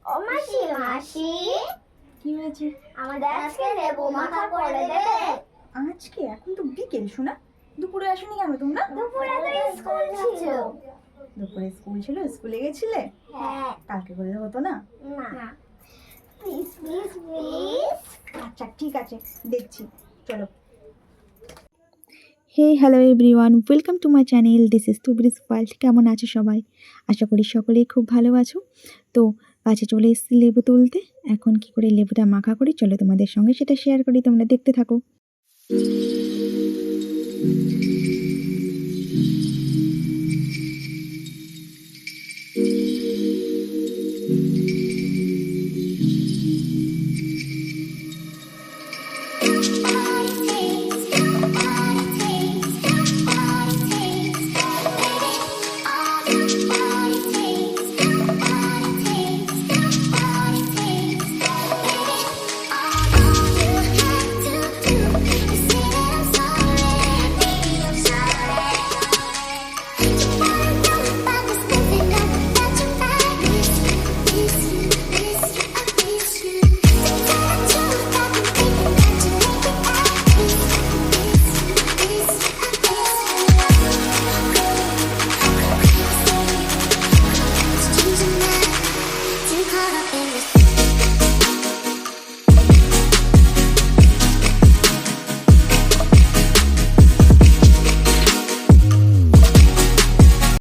ও মাসি মাসি, কি হয়েছে? আমাদের আজকে লেবু মাখা করে দেবে? আজকে? এখন তো বিকেল শোনা, দুপুরে আসেনি কেন তোমরা? দুপুরে তো স্কুল ছিল। দুপুরে স্কুল ছিল, স্কুলে গেছিলে? হ্যাঁ। কালকে করলে হতো না? না, প্লিজ প্লিজ প্লিজ। আচ্ছা ঠিক আছে, দেখছি, চলো। Hey hello everyone, welcome to my channel, this is তুবরিস ওয়ার্ল্ড। কেমন আছো সবাই? আশা করি সকলেই খুব ভালো আছো। তো গাছে চলে এসেছি লেবু তুলতে। এখন কি করে লেবুটা মাখা করি চলো তোমাদের সঙ্গে সেটা শেয়ার করি, তোমরা দেখতে থাকো।